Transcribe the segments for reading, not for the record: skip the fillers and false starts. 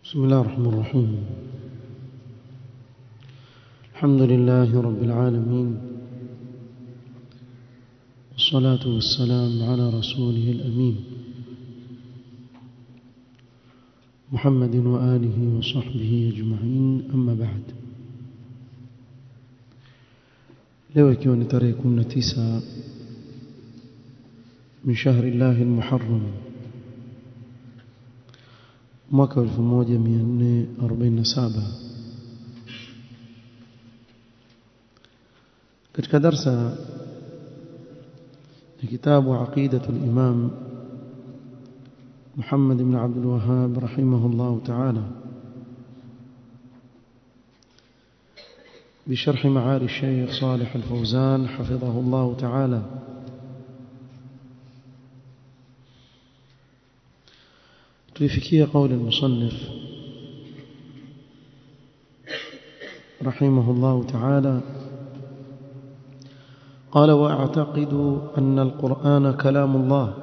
بسم الله الرحمن الرحيم. الحمد لله رب العالمين، والصلاة والسلام على رسوله الأمين محمد وآله وصحبه أجمعين، أما بعد. leo ikiwa ni tarehe 19 من شهر الله المحرم mwaka 1447 katika darsa ya kitabu Aqidatu al-Imam Muhammad ibn Abdul Wahhab rahimahullah ta'ala بشرح معالي الشيخ صالح الفوزان حفظه الله تعالى. تلفكي قول المصنف رحمه الله تعالى قال: وأعتقد أن القرآن كلام الله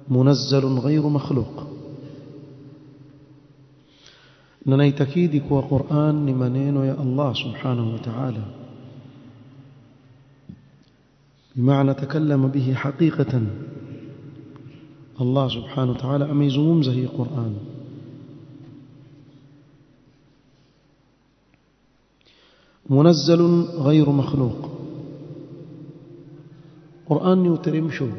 منزل غير مخلوق. ننيتكيد كوا قرآن لمنين يا الله سبحانه وتعالى، بمعنى تكلم به حقيقة. الله سبحانه وتعالى أميزهم زي قرآن منزل غير مخلوق. قرآن يترمشه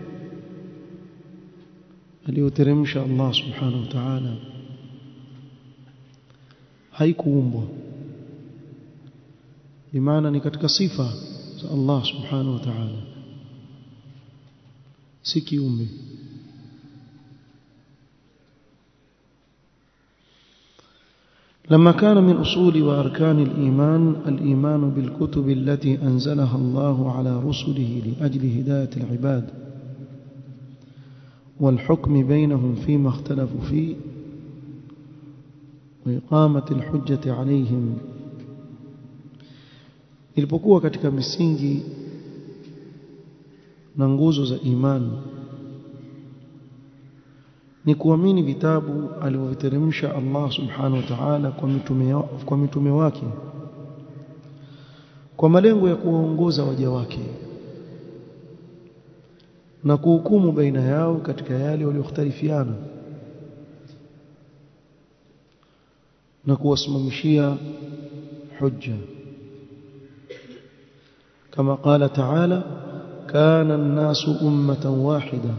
يترمش الله سبحانه وتعالى haikuumbwa, bimaana ni katika sifa za Allah subhanahu wa ta'ala, si kiumbe. لما كان من أصول وأركان الإيمان بالكتب التي أنزلها الله على رسله لأجل هداية العباد والحكم بينهم فيما اختلفوا فيه وإقامة الحجة عليهم. ilipokuwa katika misingi na nguzo za imani ni kuamini vitabu alivyoviteremsha Allah subhanahu wa ta'ala kwa mitume wake kwa malengo ya kuwaongoza waja wake na kuhukumu baina yao katika yale walioختلفiana na kuwasimamishia hujja. Kama qala ta'ala: kana an-nasu ummatan wahida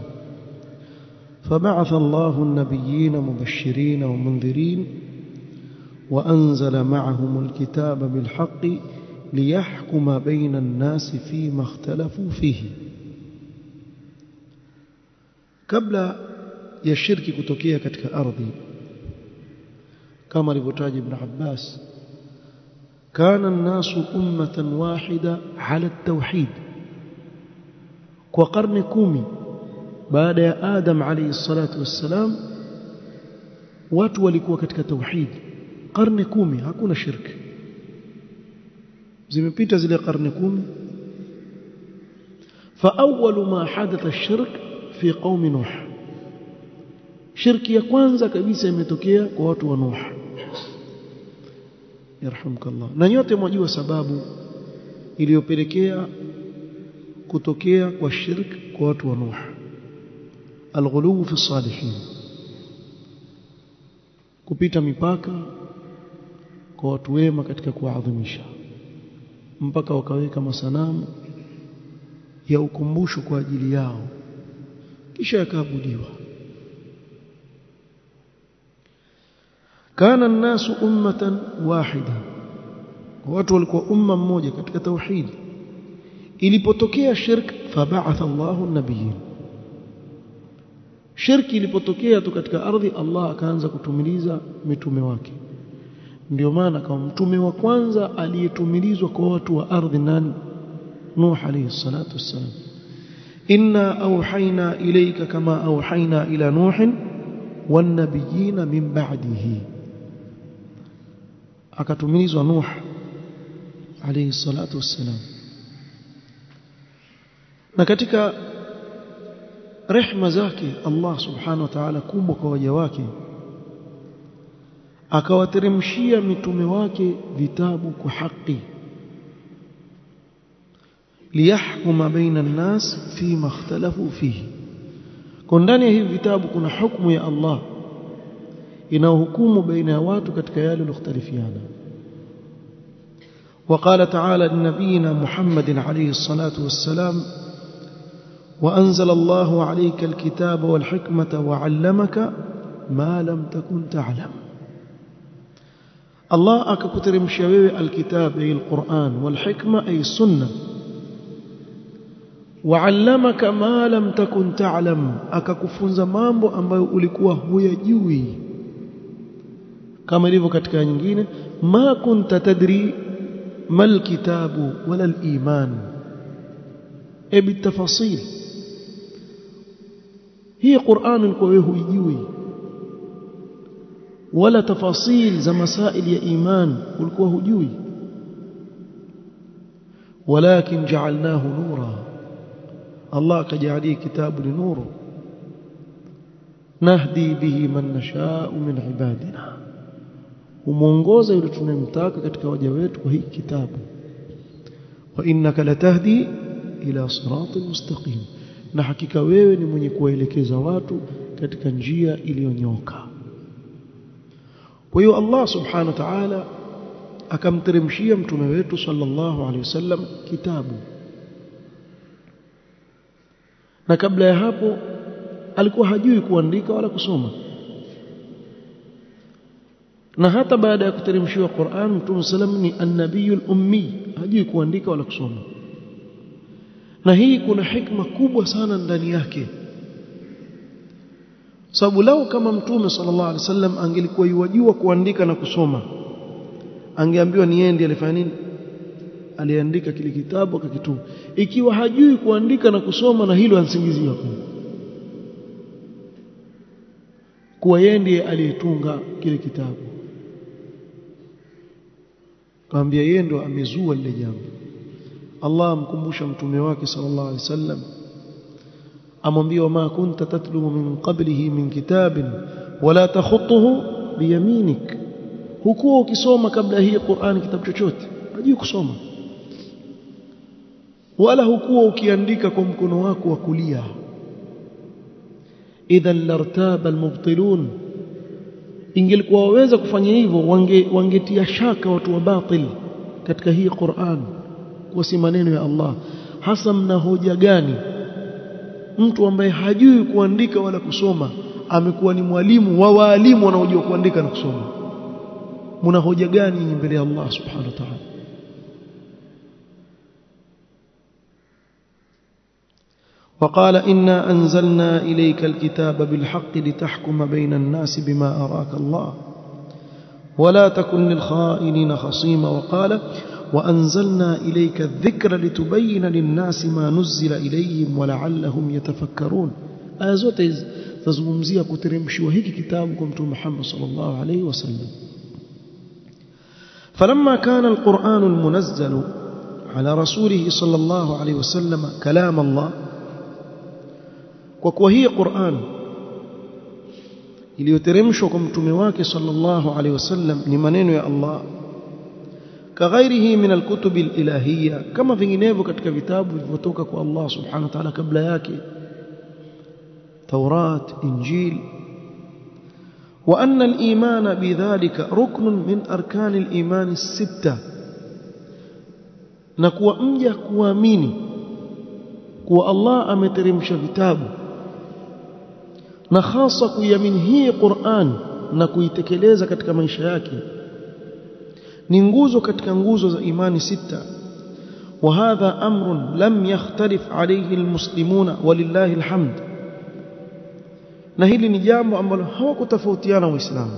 فبعث الله النبيين مبشرين ومنذرين وأنزل معهم الكتاب بالحق ليحكم بين الناس فيما اختلفوا فيه. قبل يشرك kutokea katika ardhi, kama alivyotaja Ibn Abbas, kana an-nasu ummatan wahida ala at-tauhid. Kwa karne 10 baada ya Adam alayhi salatu wassalam watu walikuwa katika tauhid. Karne 10 hakuna shirki. Zimepita zile karne 10. fa awwalu ma hadatha ash-shirk fi qaum Nuh. Shirki ya kwanza kabisa imetokea kwa watu wa Nuh, yarhamukallah. Na nyote mwajua sababu iliyopelekea kutokea kwa shirki kwa watu wa Nuh: الغلو في الصالحين, kupita mipaka kwa watu wema katika kuadhimisha, mpaka wakaweka masanamu ya ukumbusho kwa ajili yao kisha yakaabudiwa. kana an-nasu ummatan wahida, watu walikuwa umma mmoja katika tauhid. Ilipotokea shirk, fab'atha Allahu an-nabiyyin. Shirki ilipotokea tu katika ardhi, Allah akaanza kutumiliza mitume wake. Ndio maana kama mtume wa kwanza aliyetumilizwa kwa watu wa ardhi nani? Nuh alayhi salatu wassalam. inna awhayna ilayka kama awhayna ila nuhin wan nabiyina min ba'dihi. akatumilizwa Nuh alayhi salatu wassalam. Na katika rehema zake Allah subhanahu wa ta'ala kubwa kwa waja wake akawateremshia mitume wake vitabu kwa haki liyahkuma baina an-nas fima ikhtalafu fihi. Kwa ndani ya hivi vitabu kuna hukumu ya Allah inayohukumu baina ya watu katika yale waliyokhtalifiana. وقال تعالى لنبينا محمد عليه الصلاة والسلام وأنزل الله عليك الكتاب والحكمة وعلمك ما لم تكن تعلم. الله أكترمش الكتاب أي القرآن والحكمة أي السنة وعلمك ما لم تكن تعلم akakufunza mambo ambayo ulikuwa huyajui kama ilivyo katika nyingine ma kunta tadri mal kitabu wala al-iman بالتفاصيل. هي قرآن ulikuwa wewe hujui wala tafasil za masail ya iman ulikuwa hujui walakin ja'alnahu nura. Allah akajalia kitabu ni nuru nahdi bihi man nasha'u min ibadina, umuongoza yule tunayemtaka katika waja wetu kwa hii kitabu. Wa innaka latahdi ila siratin mustaqim, na hakika wewe ni mwenye kuwaelekeza watu katika njia iliyonyoka. Kwa hiyo Allah subhanahu wa ta'ala akamteremshia mtume wetu sallallahu alaihi wasallam kitabu, na kabla ya hapo alikuwa hajui kuandika wala kusoma. Na hata baada ya kuteremshiwa Qur'an mtume sallam ni an-nabiyul ummi, hajui kuandika wala kusoma. Na hii kuna hikma kubwa sana ndani yake, sababu lao kama mtume sallallahu alaihi wasallam angelikuwa yajua kuandika na kusoma, angeambiwa niende alifanya nini, aliandika kile kitabu akakituma. Ikiwa hajui kuandika na kusoma, na hilo ansingiziwa kuwa yeye ndiye aliyetunga kile kitabu, kaambia yeye ndo amezua lile jambo. Allah amkumbusha mtume wake sallallahu alaihi wasallam, amwambia ma kunta tatlu min qablihi min kitabin wala takhutuhu biyaminik, hukuwa ukisoma kabla hii Qur'an kitabu chochote, hajui kusoma, wala hukuwa ukiandika kwa mkono wako wa kulia. Idhan lartaba almubtilun, ingelikuwa waweza kufanya hivyo wangetia shaka watu wa batil katika hii Qur'an kwa si maneno ya Allah. Hasa mna hoja gani mtu ambaye hajui kuandika wala kusoma amekuwa ni mwalimu wa walimu wanaojua kuandika na kusoma? Mna hoja gani mbele ya Allah subhanahu wa ta'ala? وقال إنا أنزلنا إليك الكتاب بالحق لتحكم بين الناس بما أراك الله ولا تكن للخائنين خصيما. وقال وأنزلنا إليك الذكر لتبين للناس ما نزل إليهم ولعلهم يتفكرون. آيات تزمزيها كترمشي وهيك كتابكم محمد صلى الله عليه وسلم. فلما كان القرآن المنزل على رسوله صلى الله عليه وسلم كلام الله، وهي قرآن iliyoteremshwa kwa mtume wake sallallahu alaihi wasallam ni maneno ya Allah, kaghairihi min alkutub alilahiyya, kama vinginevyo katika vitabu vilivyotoka kwa Allah subhanahu wa ta'ala kabla yake, Taurat, Injil. Wa anna al-iman bidhalika ruknun min arkan al-iman as-sittah, na kuwa mja kuamini kuwa Allah ameteremsha vitabu na hasa kuiamini hii Qur'an na kuitekeleza katika maisha yake ni nguzo katika nguzo za imani sita. Wa hadha amrun lam yakhtalif alayhi almuslimuna walillahi alhamd, na hili ni jambo ambalo hawakutofautiana waislamu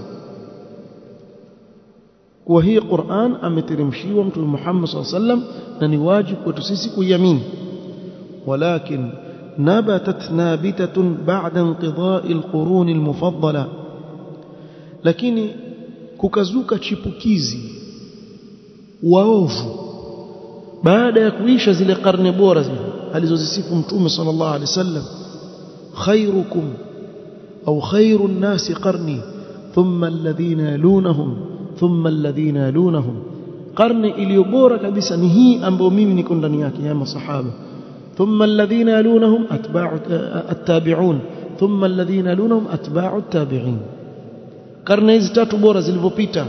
kwa hii Qur'an ameteremshiwa mtume Muhammad sallallahu alaihi wasallam na ni wajibu kwetu sisi kuiamini. ولكن نبتت نابتة بعد انقضاء القرون المفضلة، lakini kukazuka chipukizi waovu baada ya kuisha zile karne bora zile alizozisifu mtume sallallahu alaihi wasallam, khairukum au khairun nasi qarni thumma alladhina yalunhum thumma alladhina yalunhum. Karne iliyo bora kabisa ni hii ambayo mimi niko ndani yake ya masahaba. thumma alladhina yalunhum atba'u at-tabi'un thumma alladhina yalunhum atba'u at-tabi'in. Karne hizi tatu bora zilizopita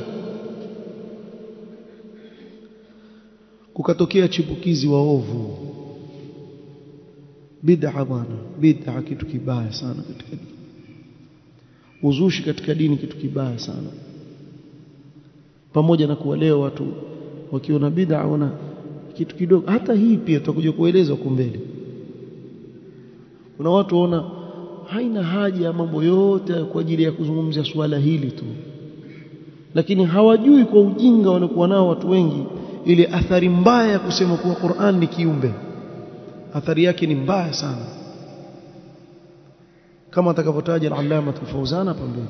kukatokea chipukizi waovu, bid'a bwana, bid'a kitu kibaya sana katika dini, uzushi katika dini kitu kibaya sana. Pamoja na kuwa leo watu wakiona bid'a wana kitu kidogo, hata hii pia tutakuja kueleza huko mbele. Kuna watu waona haina haja ya mambo yote kwa ajili ya kuzungumzia swala hili tu, lakini hawajui kwa ujinga wanakuwa nao watu wengi ile athari mbaya ya kusema kuwa Qur'an ni kiumbe. Athari yake ni mbaya sana, kama atakavyotaja al-Allama al-Fawzan hapa mbele.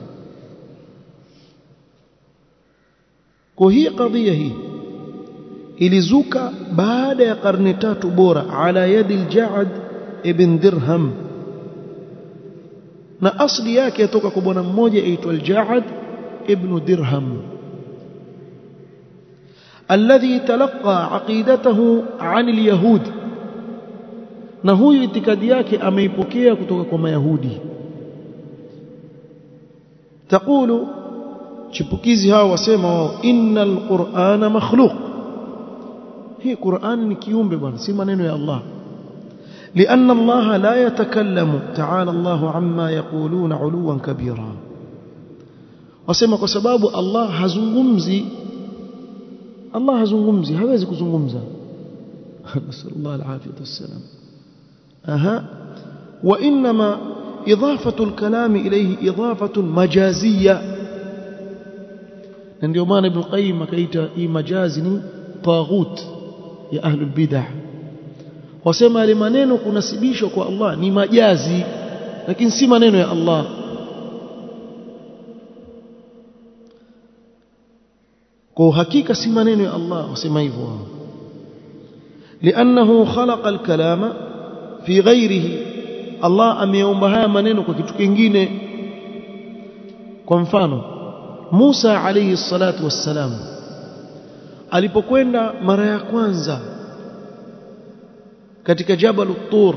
Kwa hii kadhia hii ilizuka baada ya karne tatu bora ala yadi al-Ja'd ibn Dirham, na asli yake yatoka kwa bwana mmoja aitwa al-Ja'd ibn Dirham alladhi talaqa aqidatahu 'an al-yahud, na huyu itikadi yake ameipokea kutoka kwa Mayahudi. Taqulu, chipukizi hao wasema wao, innal qur'ana makhluq, hii Qur'an ni kiumbe bwana, si maneno ya Allah. لأن الله لا يتكلم تعالى الله عما يقولون علوا كبيرا. wasema kwa sababu Allah hazungumzi, hawezi kuzungumza. nasallallahu alafiyata wassalam. وإنما إضافة الكلام إليه إضافة مجازية. ndio maana Ibn Qayyim akaita hii majazi ni taghut ya ahlul bid'ah. wasema ile maneno kunasibishwa kwa Allah ni majazi, lakini si maneno ya Allah. kwa hakika si maneno ya Allah, wasema hivyo wao. لأنه خلق الكلام في غيره, Allah ameumba haya maneno kwa kitu kingine. Kwa mfano Musa alayhi salatu wassalam alipokwenda mara ya kwanza katika Jabal at-Tur,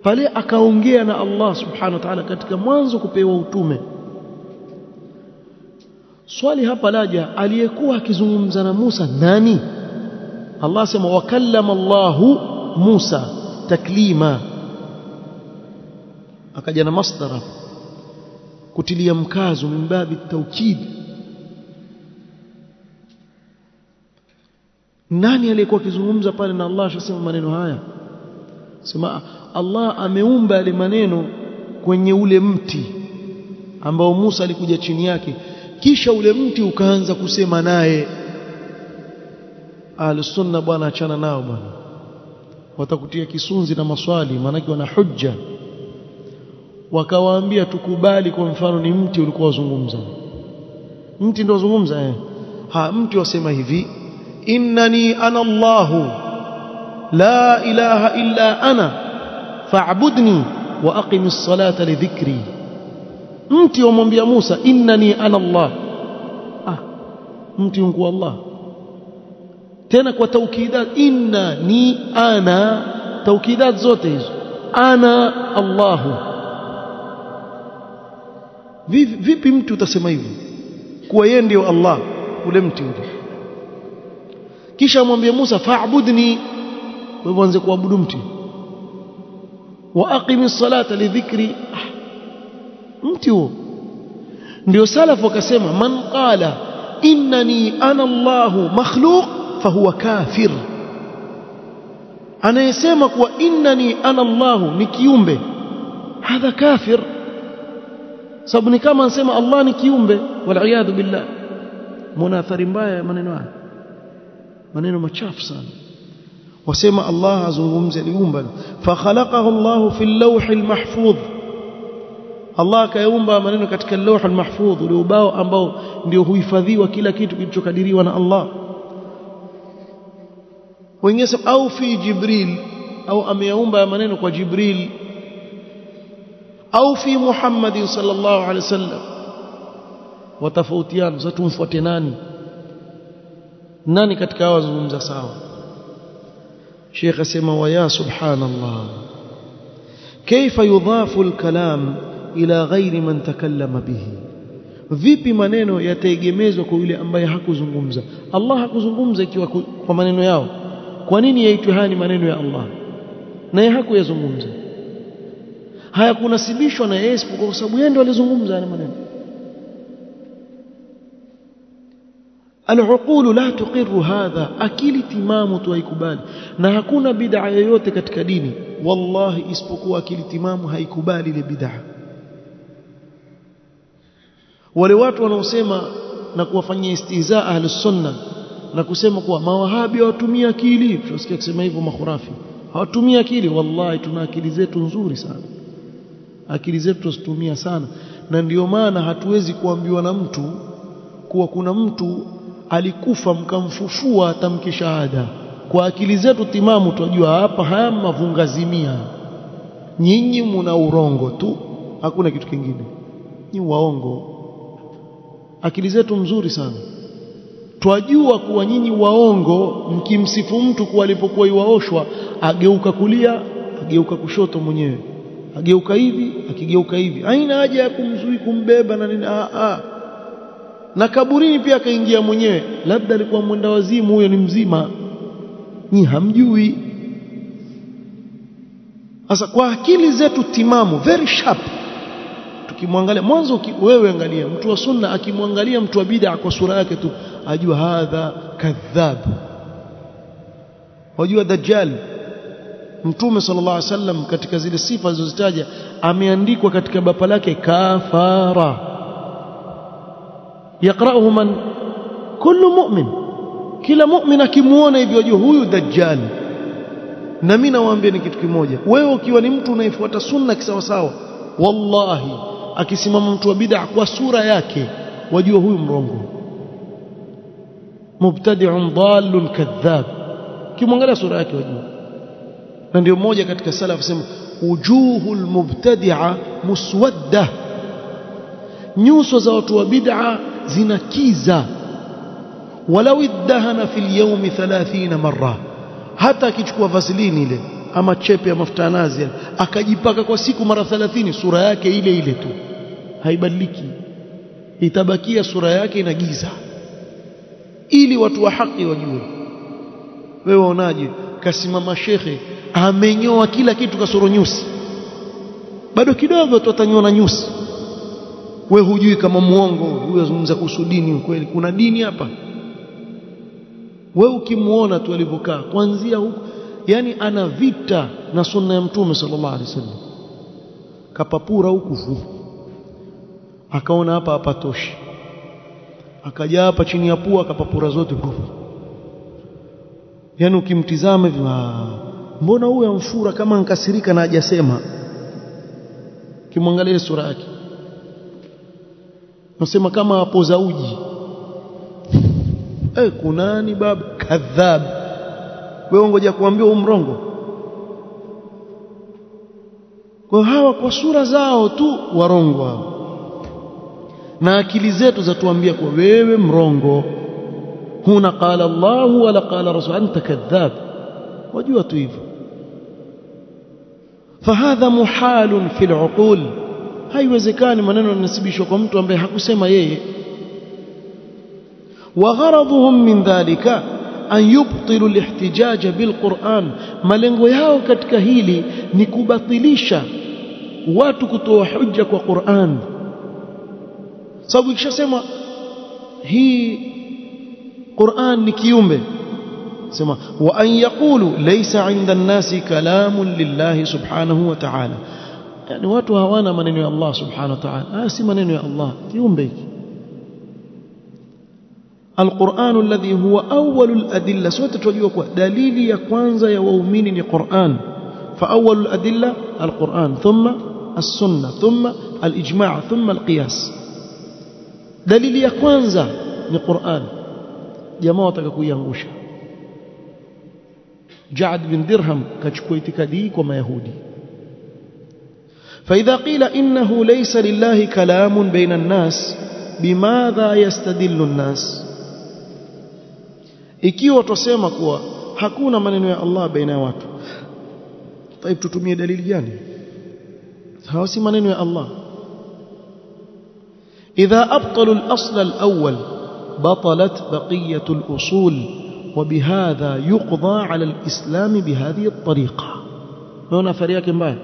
pale akaongea na Allah subhanahu wa ta'ala katika mwanzo kupewa utume. Swali hapa laja, aliyekuwa akizungumza na Musa nani? Allah sema wakallama Allahu Musa taklima, akaja na masdara kutilia mkazo min babi tawkid. Nani aliyekuwa akizungumza pale na Allah shasema maneno haya? Sema Allah ameumba yale maneno kwenye ule mti ambao Musa alikuja chini yake, kisha ule mti ukaanza kusema naye. Ahlus-Sunna bwana, achana nao bwana, watakutia kisunzi na maswali, maana wana hujja. Wakawaambia tukubali kwa mfano ni mti ulikuwa wazungumza, mti ndio wazungumza mti wasema hivi, innani ana Allahu la ilaha illa ana fa'budni wa aqimis salata li dhikri. mti wamwambia Musa innani ana Allah, mti ungu Allah, tena kwa taukidat, innani ana, taukidat zote hizo, ana Allahu. Vipi mtu utasema hivyo kuwa yeye ndio Allah ule mti ule? Kisha amwambia Musa fa'budni, kwa hivyo anze kuabudu mti, wa aqimis salata li dhikri, mti huo. Ndio salafu wakasema man qala innani ana Allahu makhluq fahuwa kafir, anayesema kuwa innani ana Allahu ni kiumbe, hadha kafir. Sababu ni kama anasema Allah ni kiumbe, wal iyadhu billah. Muna athari mbaya ya maneno haya, maneno machafu sana. wasema Allah azungumze aliumba, fa khalaqahu Allah fi al-lawh al-mahfudh, Allah kaumba maneno katika al-lawh al-mahfudh, ule ubao ambao ndio huhifadhiwa kila kitu kilichokadiriwa na Allah. wengine au fi Jibril, au ameumba maneno kwa Jibril, au fi Muhammadin sallallahu alaihi wasallam, watafautiana. Sasa tumfuate nani katika hao wazungumza sawa? Sheikh asema wa ya subhanallah, kaifa yudhafu alkalam ila ghairi man takallama bihi, vipi maneno yataegemezwa kwa yule ambaye hakuzungumza? Allah hakuzungumza ikiwa kwa maneno yao, kwa nini yaitwe haya ni maneno ya Allah naye hakuyazungumza? Hayakunasibishwa na yeye kwa sababu yeye ndo alizungumza haya maneno. Al-uqulu la tuqirru hadha, akili timamu tu haikubali. Na hakuna bid'a yoyote katika dini wallahi isipokuwa akili timamu haikubali ile bid'a. Wale watu wanaosema na kuwafanyia istihzaa ahlus sunna na kusema kuwa mawahabi hawatumii akili, tunasikia kusema hivyo makhurafi hawatumii akili. Wallahi tuna akili zetu nzuri sana, akili zetu tuzitumia sana, na ndio maana hatuwezi kuambiwa na mtu kuwa kuna mtu alikufa mkamfufua atamke shahada. Kwa akili zetu timamu tunajua hapa haya mavungazimia, nyinyi mna urongo tu, hakuna kitu kingine, nyinyi waongo. Akili zetu mzuri sana, twajua kuwa nyinyi waongo. Mkimsifu mtu kuwa alipokuwa iwaoshwa ageuka kulia, ageuka kushoto mwenyewe, ageuka hivi, akigeuka hivi, haina haja ya kumzui kumbeba na nini. Na kaburini pia akaingia mwenyewe, labda alikuwa mwenda wazimu, huyo ni mzima, ni hamjui. Sasa kwa akili zetu timamu, very sharp, tukimwangalia mwanzo, wewe angalia mtu wa sunna akimwangalia mtu wa bid'a kwa sura yake tu ajua hadha kadhab, wajua dajjal. Mtume sallallahu alaihi wasallam katika zile sifa alizozitaja ameandikwa katika bapa lake kafara, yaqra'uhu man kullu mu'min, kila mu'min akimuona hivyo ajua huyu dajjal. Na mimi nawaambia ni kitu kimoja, wewe ukiwa ni mtu unaifuata sunna kisawa sawa, wallahi akisimama mtu wa bid'a kwa sura yake wajua huyu mrongo, mubtadi'un dallun kadhab, kimwangalia sura yake wajua. Na ndio mmoja katika salaf sema wujuhul mubtadi'a muswadda, nyuso za watu wa bid'a zinakiza. Walau iddahana fil yawmi 30 marra, hata akichukua vasilini ile ama chepe ya mafuta nazi akajipaka kwa siku mara 30, sura yake ile ile tu, haibadiliki, itabakia sura yake ina giza, ili watu wa haki wajue. Wewe waonaje? Kasimama shekhe amenyoa kila kitu kasoro nyusi, bado kidogo tu atanyona nyusi. Wewe hujui kama muongo huyo azungumza kuhusu dini kweli, kuna dini hapa? Wewe ukimuona tu alivyokaa kuanzia huko, yani ana vita na sunna ya Mtume sallallahu alaihi wasallam, kapapura huku, akaona hapa hapatoshi, akaja hapa chini ya pua akapapura zote huku. Yani ukimtizama hivi, mbona huyu amfura kama ankasirika na hajasema? Kimwangalia sura yake nasema kama apoza uji. Kunani baba kadhab, wewe ngoja kuambiwa umrongo. Kwa hawa kwa sura zao tu warongo hao, na akili zetu zatuambia kwa wewe mrongo, huna qala Allah wala qala rasul, anta kadhab, wajua tu hivyo. Fahadha muhalun fil uqul, haiwezekani maneno yanasibishwa kwa mtu ambaye hakusema yeye. وغرضهم من ذلك أن يبطلوا الاحتجاج بالقرآن, malengo yao katika hili ni kubatilisha watu kutoa hujja kwa Qur'an. Sababu ikishasema hii Qur'an ni kiumbe, sema wa an yaqulu laysa 'inda an-nasi kalamun lillahi subhanahu wa ta'ala, yani watu hawana maneno ya Allah subhanahu wa ta'ala, si maneno ya Allah, kiumbe hiki. القرآن الذي هو أول الأدلة، sote tunajua kwa dalili ya kwanza ya waumini ni Qur'an. فأول الأدلة القرآن ثم السنة ثم الإجماع ثم القياس. dalili ya kwanza ni Qur'an. Jamaa wataka kuiangusha. Ja'd bin Dirham kachukua itikadi kwa Mayahudi. فإذا قيل إنه ليس لله كلام بين الناس بماذا يستدل الناس ikiwa tusema kuwa hakuna maneno ya Allah baina ya watu طيب tutumie dalili gani hawa si maneno ya Allah إذا أبطلوا الأصل الأول بطلت بقية الأصول وبهذا يقضى على الإسلام بهذه الطريقة هنا فريق mbaya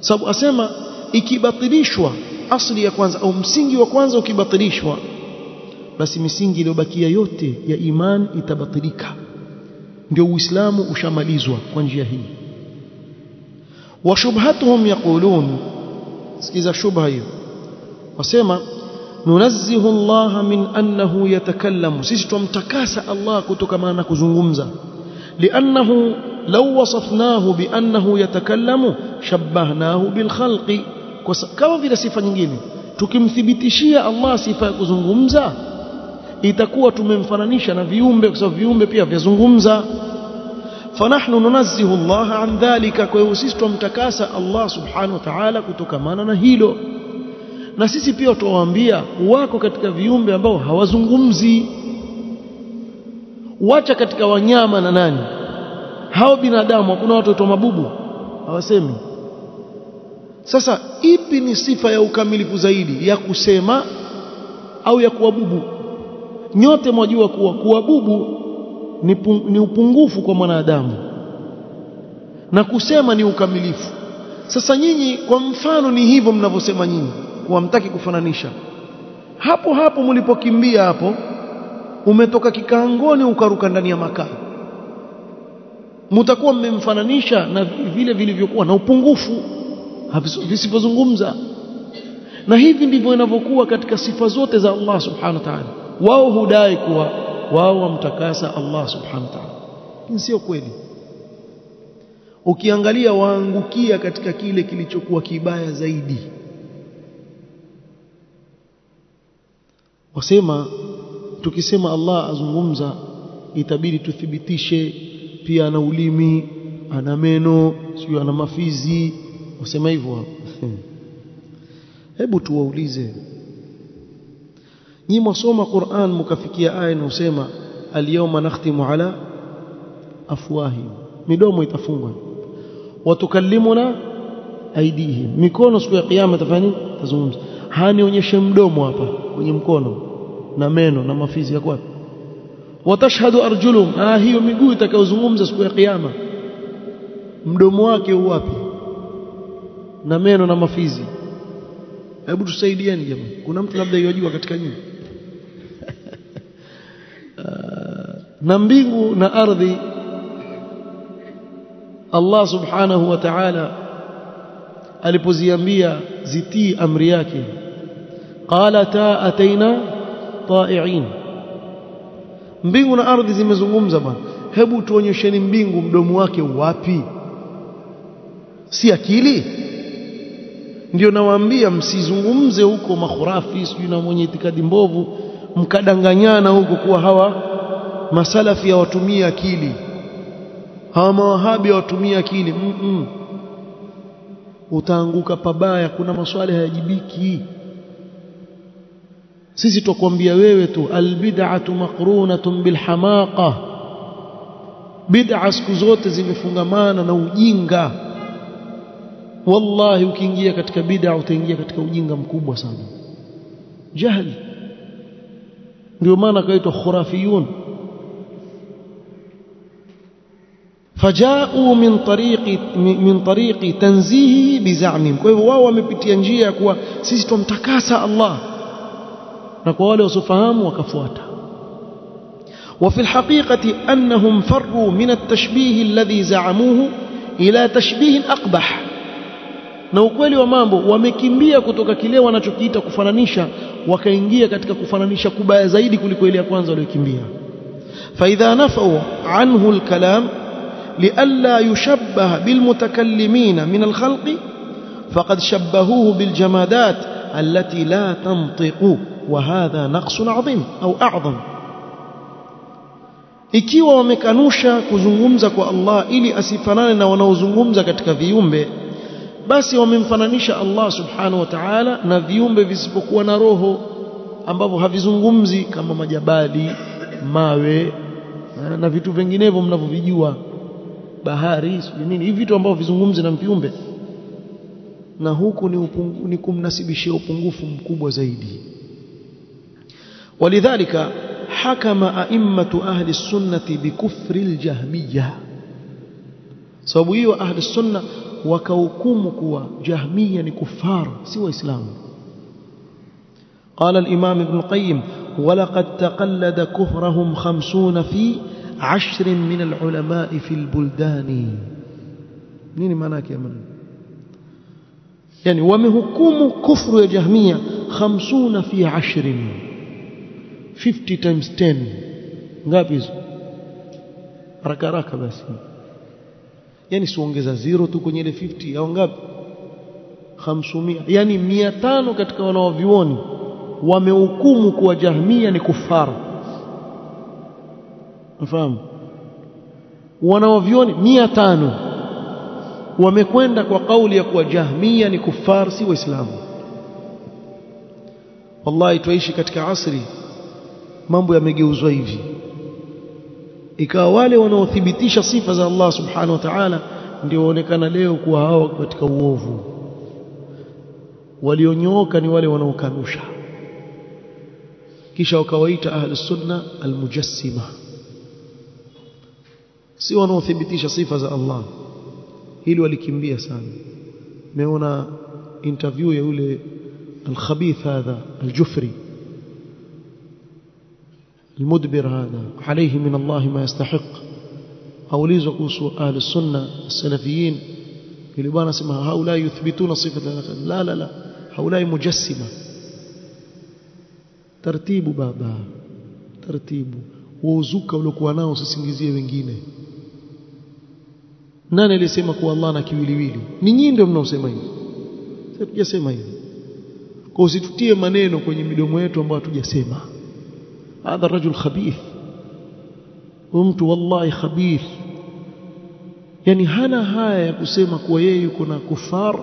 sababu asema ikibatilishwa asli ya kwanza au msingi wa kwanza ukibatilishwa basi misingi iliyobakia yote ya imani itabatilika ndio uislamu ushamalizwa kwa njia hii wa shubhatuhum yaqulun sikiza shubha hiyo wasema nunazzihu Allah min annahu yatakallamu sisi tumtakasa Allah kutokana na kuzungumza li'annahu law wasafnahu bi annahu yatakallamu shabbahnahu bil khalqi kama vile sifa nyingine tukimthibitishia Allah sifa ya kuzungumza itakuwa tumemfananisha na viumbe kwa sababu viumbe pia vyazungumza fanahnu nunazzihu Allah an dhalika kwa hiyo sisi tumtakasa Allah subhanahu wa ta'ala kutokana na hilo na sisi pia tuwaambia wako katika viumbe ambao hawazungumzi wacha katika wanyama na nani hao binadamu kuna watu wa mabubu hawasemi sasa ipi ni sifa ya ukamilifu zaidi ya kusema au ya kuabudu nyote mwajua kuwa kuabudu ni upungufu kwa mwanadamu na kusema ni ukamilifu sasa nyinyi kwa mfano ni hivyo mnavyosema nyinyi hamtaki kufananisha hapo hapo mlipokimbia hapo umetoka kikaangoni ukaruka ndani ya makaa mtakuwa mmemfananisha na vile vilivyokuwa na upungufu visipozungumza na hivi ndivyo inavyokuwa katika sifa zote za Allah subhanahu wa ta'ala wao hudai kuwa wao wamtakasa Allah subhanahu wa ta'ala sio kweli ukiangalia waangukia katika kile kilichokuwa kibaya zaidi wasema tukisema Allah azungumza itabidi tuthibitishe pia ana ulimi ana meno sio ana mafizi wasema hivyo hebu tuwaulize nyinyi msoma Qur'an mkafikia aya inayosema al-yawma nakhtimu ala afwahihim midomo itafungwa watukallimuna aidihim mikono siku ya kiyama tafanya tazungumza hanionyeshe mdomo hapa kwenye mkono na meno na mafizi yako wapi watashhadu arjulum hiyo miguu itakayozungumza siku ya kiyama mdomo wake wapi na meno na mafizi hebu tusaidieni jamani kuna mtu labda yajua katika nyinyi na mbingu na ardhi Allah subhanahu wa ta'ala alipoziambia zitii amri yake qalata ataina ta'i'in mbingu na ardhi zimezungumza bwana hebu tuonyesheni mbingu mdomo wake wapi si akili ndio nawaambia msizungumze huko makhurafi sijui na mwenye itikadi mbovu mkadanganyana huko kuwa hawa masalafi hawatumii akili hawa mawahabi hawatumii akili utaanguka pabaya kuna maswali hayajibiki sisi tukwambia wewe tu albid'atu maqrunatun bilhamaqa bid'a siku zote zimefungamana na ujinga wallahi ukiingia katika bid'a utaingia katika ujinga mkubwa sana jahili ndio maana kaitwa khurafiyun fajao min tariqi tanzihi bizamim kwa hivyo wao wamepitia njia ya kuwa sisi tumtakasa Allah na kwa wale wasofahamu wakafuata وفي الحقيقة أنهم فروا من التشبيه الذي زعموه إلى تشبيه أقبح na ukweli wa mambo wamekimbia kutoka kile wanachokiita kufananisha wakaingia katika kufananisha kubaya zaidi kuliko ile ya kwanza waliokimbia فإذا نفوا عنه الكلام لئلا يشبه بالمتكلمين من الخلق فقد شبهوه بالجمادات التي لا تنطق وهذا نقص عظيم أو أعظم ikiwa wamekanusha kuzungumza kwa Allah ili asifanane na wanaozungumza katika viumbe basi wamemfananisha Allah subhanahu wa ta'ala na viumbe visipokuwa na roho ambavyo havizungumzi kama majabali, mawe na vitu vinginevyo mnavyovijua, bahari nini, hivi vitu ambavyo vizungumzi na viumbe. Na huku ni kumnasibishia upungufu mkubwa zaidi. Walidhalika hakama a'immatu ahli sunnati bikufri aljahmiyya, sababu hiyo ahli sunna wakahukumu kuwa jahmiyya ni kufar, si waislamu. قال الإمام ابن القيم ولقد تقلد كفرهم 50 في 10 من العلماء في البلدان. nini maana yake maana yani wamehukumu kufru ya jahmiyya 50 fi 10, 50 times 10 ngapi hizo? Haraka basi, yani siongeza zero tu kwenye ile 50 au ngapi? 500, yani 500 katika wanaovioni wamehukumu kuwa jahmiyya ni kufara. Unafahamu? Wanaovioni 500 wamekwenda kwa kauli ya kuwa jahmiyya ni kufar, si waislamu. Wallahi tuishi katika asri mambo yamegeuzwa hivi, ikawa wale wanaothibitisha sifa za Allah subhanahu wa ta'ala ndio waonekana leo kuwa hao katika uovu, walionyooka ni wale wanaokanusha, kisha wakawaita ahli sunna almujassima, si wanaothibitisha sifa za Allah. Hili walikimbia sana. Nimeona interview ya yule الخبيث هذا الجفري المدبر هذا عليه من الله ما يستحق. أوليزوا كوسو أهل السنة السلفيين اللي بانا اسمها هؤلاء يثبتون صفة لا لا لا، هؤلاء مجسمة. taratibu baba, taratibu. Wauzuka uliokuwa nao usisingizie wengine. Nani alisema kuwa Allah na kiwiliwili? Ni nyinyi ndio mnaosema hivi, sisi tujasema hivi. Kwa usitutie maneno kwenye midomo yetu ambayo hatujasema. Hadha rajul khabith, mtu wallahi khabith, yani hana haya ya kusema kuwa yeye yuko na kufar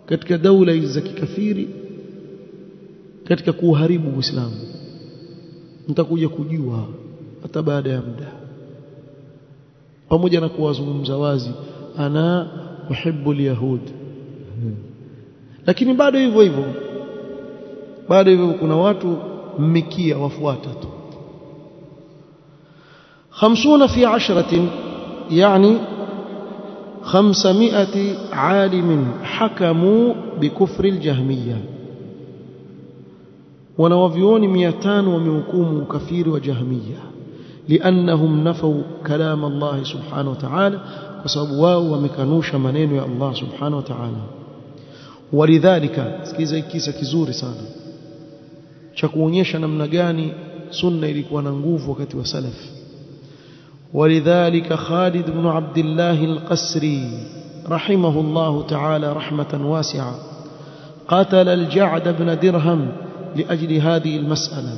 katika daula hizi za kikafiri, katika kuharibu Uislamu. Mtakuja kujua hata baada ya muda, pamoja na kuwazungumza wazi ana uhibbu alyahud, lakini bado hivyo kuna watu mmikia wafuata tu. 50 في 10 يعني 500 عالم حكموا بكفر الجهمية. wanawavioni 500 wamehukumu ukafiri wa jahmiyya liannahum nafau kalam Allah subhanahu wa ta'ala, kwa sababu wao wamekanusha maneno ya Allah subhanahu wa ta'ala. Walidhalika, sikiza kisa kizuri sana cha kuonyesha namna gani sunna ilikuwa na nguvu wakati wa salaf. ولذلك خالد بن عبد الله القسري رحمه الله تعالى رحمة واسعة قتل الجعد بن درهم لأجل هذه المسألة.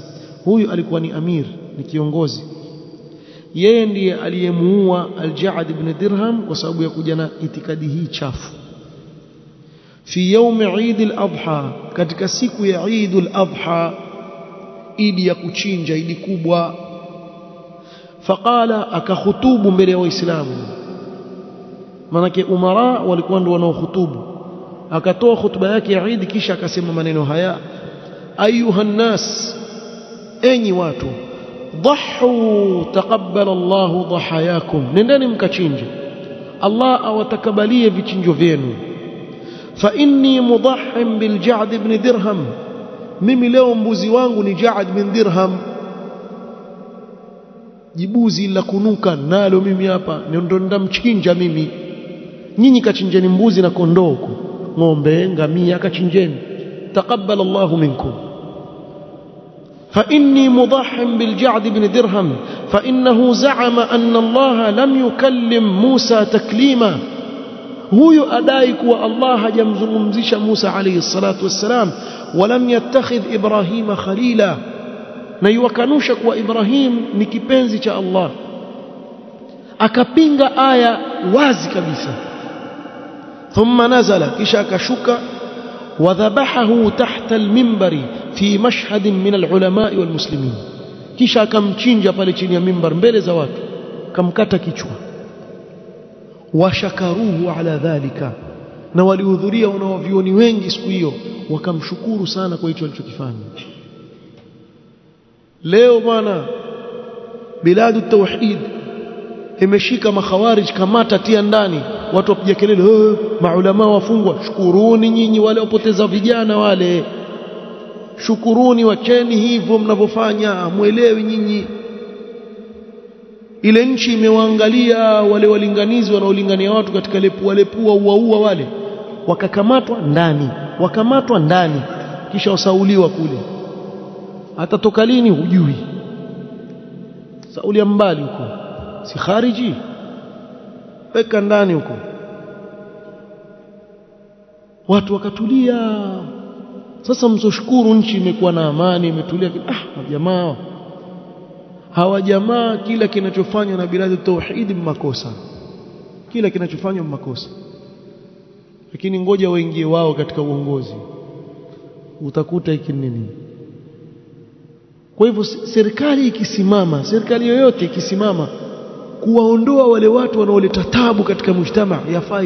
huyu alikuwa ni amir, ni kiongozi, yeye ndiye aliyemuua al-Ja'd ibn Dirham kwa sababu ya kuja na itikadi hii chafu. fi yawm Eid al-Adha, katika siku ya Eid al-Adha, idi ya kuchinja, idi kubwa. faqala, akakhutubu mbele ya waislamu, manake umara walikuwa ndio wanaohutubu. akatoa hutuba yake ya Eid, kisha akasema maneno haya: ayuha nnas, enyi watu, dhahu taqabbala Allahu dhahayakum, nendeni mkachinje, Allah awatakabalie vichinjo vyenu. fa inni mudahhim bil Ja'd ibn Dirham, mimi leo mbuzi wangu ni Ja'd bin Dirham, jibuzi la kunuka nalo mimi hapa ndio ndamchinja mimi. Nyinyi kachinjeni mbuzi na kondoo, ng'ombe, ngamia, kachinjeni, taqabbala Allahu minkum. فإني مضح بالجعد بن درهم فإنه زعم أن الله لم يكلم موسى تكليما. huyu adai kuwa Allah hajamzungumzisha Musa alayhi salatu wassalam, walam yattakhidh Ibrahima khalila, na yukanusha kuwa Ibrahim ni kipenzi cha Allah. akapinga aya wazi kabisa. thumma nazala kisha akashuka wadhabahahu tahta alminbari fi mashhad min alulama walmuslimin kisha akamchinja pale chini ya mimbar mbele za watu kamkata kichwa washakaruhu ala dhalika na walihudhuria wanaovioni wengi siku hiyo wakamshukuru sana kwa hicho alichokifanya. Leo bwana biladu tauhid imeshika makhawarij kamata tia ndani watu wapiga kelele maulama wafungwa. Shukuruni nyinyi wale wapoteza vijana wale, shukuruni, wacheni hivyo mnavyofanya, muelewi nyinyi. Ile nchi imewaangalia wale walinganizi wanaolingania watu katika lepua uaua wale wakamatwa ndani kisha wasauliwa kule. Atatoka lini hujui, saulia mbali huko, si khariji, weka ndani huko. Watu wakatulia. Sasa msoshukuru nchi imekuwa na amani, imetulia. Jamaa hawa jamaa kila kinachofanywa na biladi tauhid makosa, kila kinachofanywa makosa, lakini ngoja waingie wao katika uongozi utakuta hiki nini. Kwa hivyo serikali ikisimama, serikali yoyote ikisimama kuwaondoa wale watu wanaoleta tabu katika mujtama, yafaa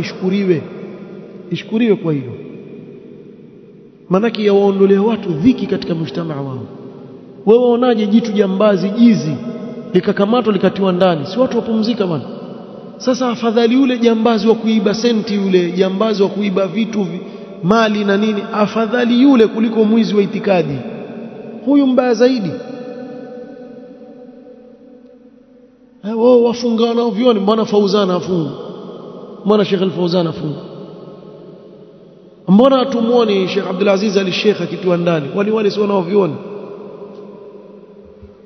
ishukuriwe kwa hilo. Manake yawaondolea watu dhiki katika mujtama wao. Wewe waonaje jitu jambazi jizi likakamatwa likatiwa ndani, si watu wapumzika bwana? Sasa afadhali yule jambazi wa kuiba senti, yule jambazi wa kuiba vitu mali na nini, afadhali yule kuliko mwizi wa itikadi. Huyu mbaya zaidi. Wao wafunga nao vioni, mbona Fauzana afunga, mbona Sheikh Al-Fauzan afunga, mbona atumuone Sheikh Abdul Aziz al-Sheikh akitiwa ndani, wale si wanao vioni?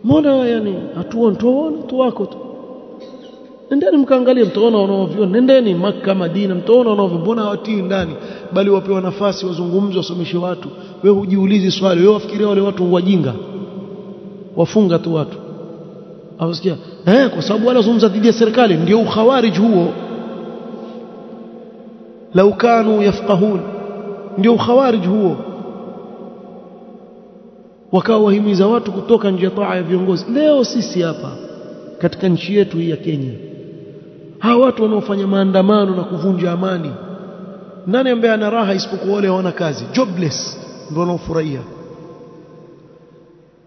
Mbona yani atuone tu wako tu. Nendeni mkaangalie, mtaona wanaoviona. Nendeni Makka, Madina, mtaona wanaoviona. Mbona hawatii ndani bali wapewa nafasi wazungumze, wasomeshe watu? Wewe hujiulizi swali, wewe wafikiria wale watu wajinga wafunga tu watu? Awasikia kwa sababu wale wazungumza dhidi ya serikali, ndio ukhawarij huo. Lau kanu yafqahun, ndio ukhawarij huo. Wakawa wahimiza watu kutoka nje ya taa ya viongozi. Leo sisi hapa katika nchi yetu hii ya Kenya, hawa watu wanaofanya maandamano na kuvunja amani, nani ambaye ana raha isipokuwa wale hawana kazi, jobless, ndio wanaofurahia?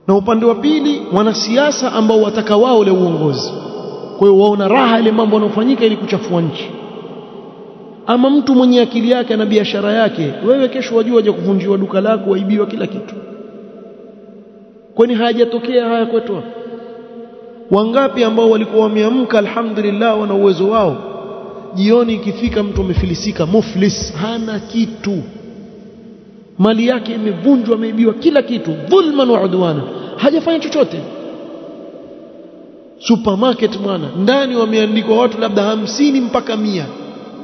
Na upande wa pili wanasiasa ambao wataka wao ule uongozi, kwa hiyo waona raha ile mambo yanayofanyika ili kuchafua nchi. Ama mtu mwenye akili yake na biashara yake, wewe kesho wajua waje kuvunjiwa duka lako, waibiwa kila kitu. Kwani hayajatokea haya kwetu? Wangapi ambao walikuwa wameamka alhamdulillah wana uwezo wao, jioni ikifika mtu amefilisika, muflis, hana kitu, mali yake imevunjwa, ameibiwa kila kitu, dhulman wa udwana, hajafanya chochote. Supermarket mwana ndani wameandikwa watu labda 50 mpaka 100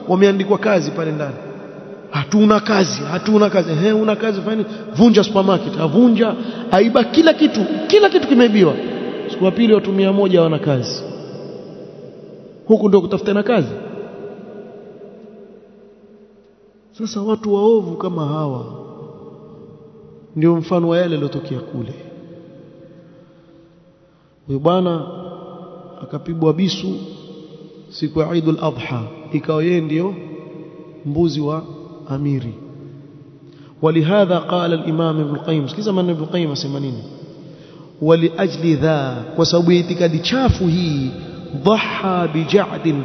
wameandikwa kazi pale ndani. Hatuna kazi. Una kazi fanya, vunja supermarket, avunja, aiba kila kitu kimeibiwa. Siku ya pili watu 100 wana kazi. Huku ndio kutafutana kazi. Sasa watu waovu kama hawa ndio mfano wa yale yaliyotokea kule. Huyo bwana akapigwa bisu siku ya Eid al-Adha, ikawa yeye ndio mbuzi wa amiri. ولهذا قال الإمام ابن القيم، sikiza maneno ابن القيم asema nini: ولأجل ذا، kwa sababu itikadi chafu hii، ضحى بجعد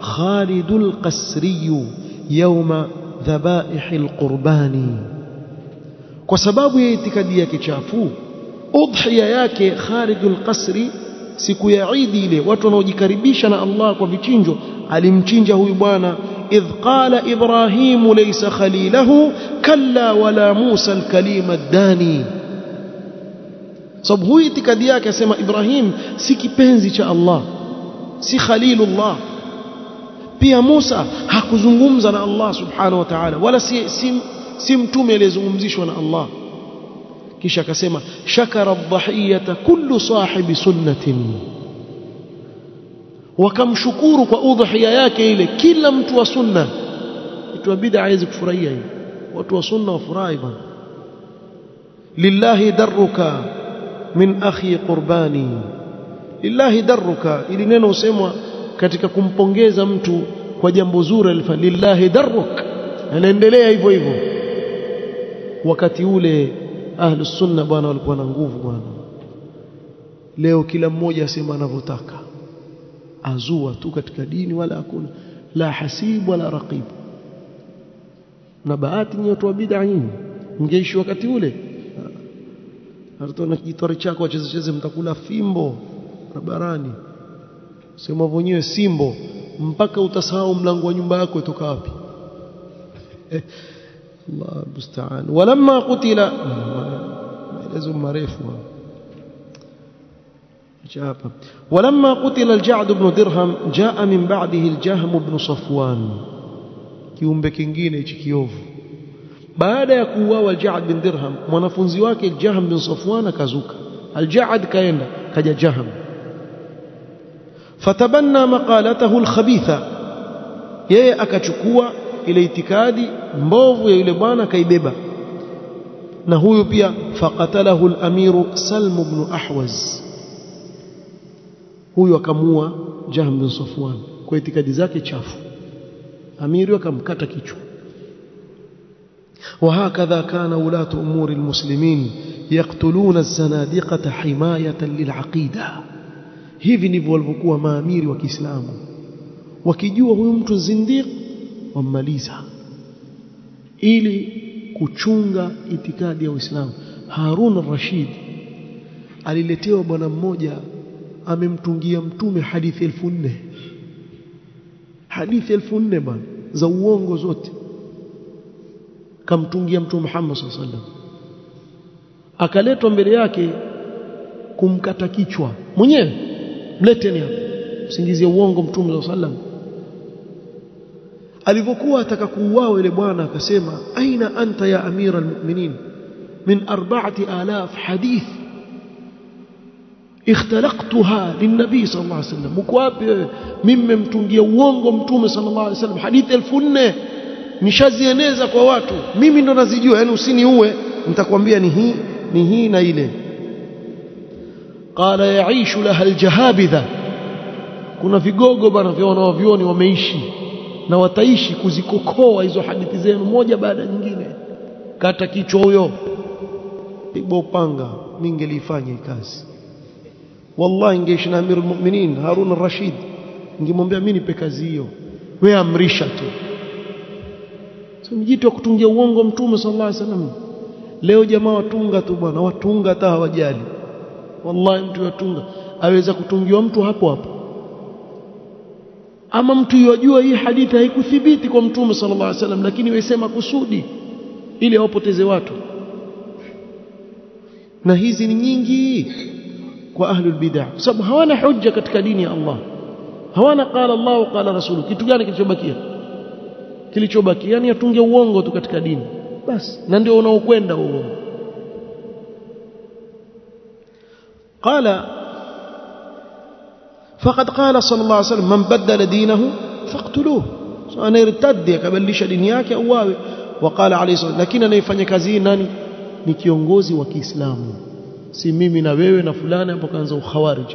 خالد القسري يوم ذبائح القربان. kwa sababu ya itikadi yake chafu, udhiya yake Khalid al-Qasri siku ya Eid ile, watu wanaojikaribisha na Allah kwa vichinjo, alimchinja huyu bwana. إذ قال إبراهيم ليس خليله كلا ولا موسى الكليم الداني. sababu huyu itikadi yake asema Ibrahim si kipenzi cha Allah, si khalilullah. Pia Musa hakuzungumza na Allah subhanahu wa ta'ala, wala si mtume aliyezungumzishwa na Allah. Kisha akasema shakara adh-dhahiyata kullu sahibi sunnatin, wakamshukuru kwa udhiya yake ile kila mtu wa sunna. mtu wa bid'a hawezi kufurahia hiyo. Watu wa sunna wafurahi bwana. Lillahi darruka min akhi qurbani, lillahi darruka, ili neno usemwa katika kumpongeza mtu kwa jambo zuri alifanya. Lillahi darruk, anaendelea hivyo hivyo. Wakati ule ahlus sunna bwana walikuwa na nguvu bwana. Leo kila mmoja asema anavyotaka, azua tu katika dini, wala hakuna la hasib wala raqib. Na bahati ni watu wa bid'a nyinyi, mngeishi wakati ule hata na kitore chako wacheze mtakula fimbo barabarani, sema wenyewe simbo, mpaka utasahau mlango wa nyumba yako utoka wapi. Allah musta'an. Walamma qutila, lazima marefu hapa. ولما قتل الجعد بن درهم جاء من بعده الجهم بن صفوان, kiumbe kingine hichi kiovu. Baada ya kuuawa al-Ja'd bin Dirham, mwanafunzi wake al-Jahm bin Safwan akazuka. al-Ja'd kaenda, kaja Jahm. Fatabanna maqalatahu al-khabitha, yeye akachukua ile itikadi mbovu ya yule bwana kaibeba. Na huyu pia faqatalahu al-amiru Salm ibn Ahwaz, huyu akamua Jahm bin Safwan kwa itikadi zake chafu. Amiri akamkata kichwa. وهكذا كان ولاة أمور المسلمين يقتلون الزنادقة حماية للعقيدة. hivi ndivyo walivyokuwa maamiri wa Kiislamu, wakijua huyu mtu zindiq wammaliza, ili kuchunga itikadi ya Uislamu. Harun al-Rashid aliletewa bwana mmoja amemtungia mtume hadithi 1400, hadithi 1400 bwana za uongo zote kamtungia mtume Muhammad sallallahu alaihi wasallam. Akaletwa mbele yake kumkata kichwa mwenyewe, mleteni hapa, msingizie uongo mtume sallallahu alaihi wasallam. Alipokuwa ataka kuuawa yule bwana akasema, aina anta ya amira almu'minin min 4000 hadith اختلقتها للنبي صلى الله عليه وسلم. uko wapi wewe? mimi nimemtungia uongo mtume sallallahu alaihi wasallam hadithi 1400 nishazieneza kwa watu, mimi ndo nazijua, yani usiniue, nitakwambia ni hii na ile. Qala yaishu laha aljahabidha, kuna vigogo bana vya wanavyuoni wameishi na wataishi kuzikokoa hizo hadithi zenu moja baada ya nyingine. Kata kichwa huyo, piga upanga, ningelifanya hii kazi wallahi. Ingeishi na amirul mu'minin Harun al-Rashid, ningemwambia mimi nipe kazi hiyo, wewe amrisha tu. Mjitu wa kutungia uongo mtume sallallahu alaihi wasallam. Leo jamaa watunga tu bwana, watunga hata hawajali. Wallahi mtu watunga aweza kutungiwa mtu hapo hapo, ama mtu yajua hii hadithi haikuthibiti kwa mtume sallallahu alaihi wasallam, lakini wesema kusudi ili awapoteze watu. Na hizi ni nyingi kwa ahlul bid'ah, sababu hawana hujja katika dini ya Allah, hawana qala Allah wa qala rasulu. Kitu gani kilichobakia? Kilichobakia yani atunge uongo tu katika dini basi, na ndio unaokwenda huo. Qala faqad qala sallallahu alayhi wasallam, man badala dinahu faqtuluhu, so anayertadi akabadilisha dini yake auawe. Waqala alayhi sallam, lakini anayefanya kazi hii nani? Ni kiongozi wa Kiislamu, si mimi na wewe na fulani hapo kaanza ukhawarij.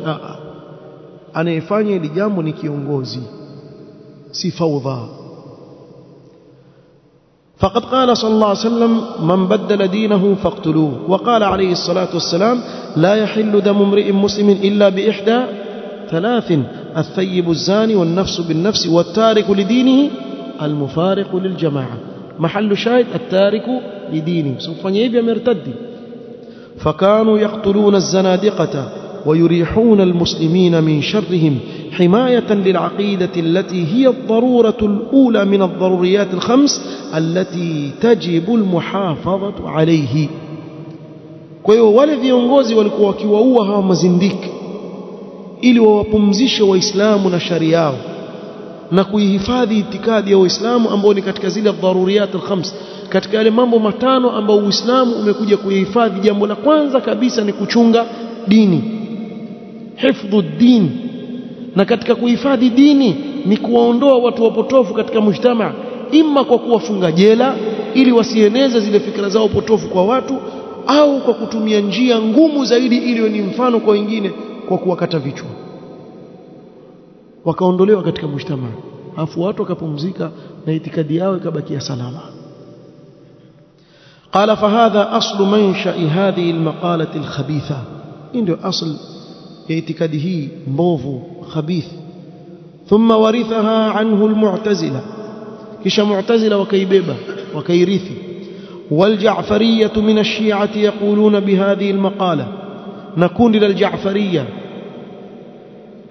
Anayefanya hili jambo ni kiongozi, si fawdha. فقد قال صلى الله عليه وسلم من بدل دينه فاقتلوه. وقال عليه الصلاة والسلام لا يحل دم امرئ مسلم إلا بإحدى ثلاث: الثيب الزاني والنفس بالنفس والتارك لدينه المفارق للجماعة. محل شاهد التارك لدينه، سوف يبقى مرتد. فكانوا يقتلون الزنادقة ويريحون المسلمين من شرهم حماية للعقيدة التي هي الضرورة الأولى من الضروريات الخمس التي تجب المحافظة عليه. kwa hiyo wale viongozi walikuwa wakiwaua hawa mazindiki ili wawapumzishe waislamu na sharia yao na kuihifadhi itikadi ya Uislamu ambao ni katika zile dharuriyat al-khams, katika yale mambo matano ambao Uislamu umekuja kuihifadhi. Jambo la kwanza kabisa ni kuchunga dini, hifdhu din, na katika kuhifadhi dini ni kuwaondoa watu wapotofu katika mujtamaa imma kwa kuwafunga jela ili wasieneze zile fikra zao potofu kwa watu, au kwa kutumia njia ngumu zaidi ili ni mfano kwa wengine, kwa kuwakata vichwa, wakaondolewa katika mujtama, afu watu wakapumzika na itikadi yao ikabakia salama. قال فهذا أصل منشأ هذه المقالة الخبيثة. عنده أصل اعتقاده مبوفو خبيث. ثم ورثها عنه المعتزلة، كش معتزلة وكيبيبة وكيريثي، والجعفرية من الشيعة يقولون بهذه المقالة. نكون للجعفرية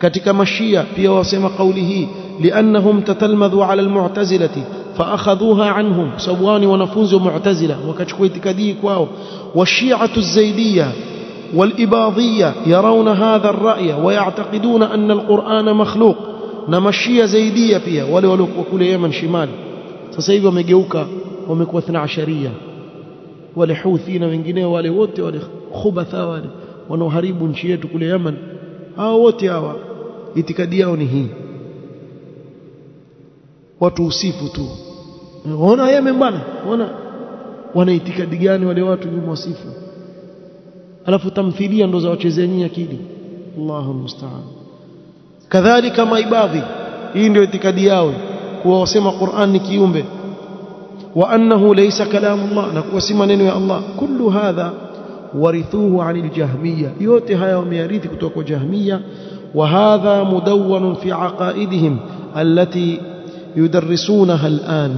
كتك مشية في وسم قوله لأنهم تتلمذوا على المعتزلة فأخذوها عنهم، سواني ونفوز معتزلة وكتشكوا اعتقادي كواو. والشيعة الزيدية والإباضية يرون هذا الرأي ويعتقدون أن القرآن مخلوق. نمشية زيدية فيها ولو وكل يمن شمال. سسيب ومجيوكا ومكوا 12 ولحوثين من جنيه ولوت ولخبثا ونهرب نشيئة كل يمن wote hawa itikadi yao ni hii, watu usifu tu. Ona Yemen bwana, wana itikadi gani wale watu ni wasifu, alafu tamthilia ndo za wachezeni akili. Allahu musta'an. Kadhalika maibadhi, hii ndio itikadi yao, kuwa wasema Qur'an ni kiumbe, wa annahu laysa kalamullah, na kuwa si maneno ya Allah. Kullu hadha warithuhu anil jahmiyya, yote haya wameyarithi kutoka kwa jahmiyya. Wa hadha mudawwan fi aqaidihim allati yudarrisunaha al'an,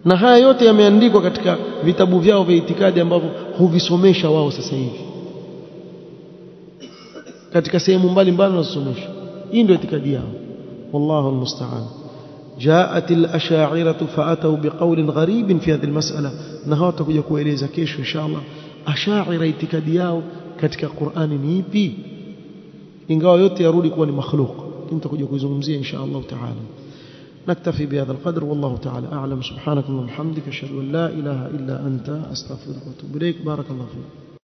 na haya yote yameandikwa katika vitabu vyao vya itikadi ambavyo huvisomesha wao sasa hivi katika sehemu mbalimbali wanasomesha. Hii ndio itikadi yao, wallahu almusta'an. جاءت الأشاعرة فأتوا بقول غريب في هذه المسألة. نهاوت تكوja kueleza kesho inshallah ashaira itikadi yao katika Qur'ani ni ipi, ingawa yote yarudi kuwa ni makhluq, nitakuja kuizungumzia inshallah ta'ala. نكتفي بهذا القدر والله تعالى أعلم. سبحانك اللهم وبحمدك أشهد أن لا إله إلا أنت أستغفرك وأتوب إليك. بارك الله فيك.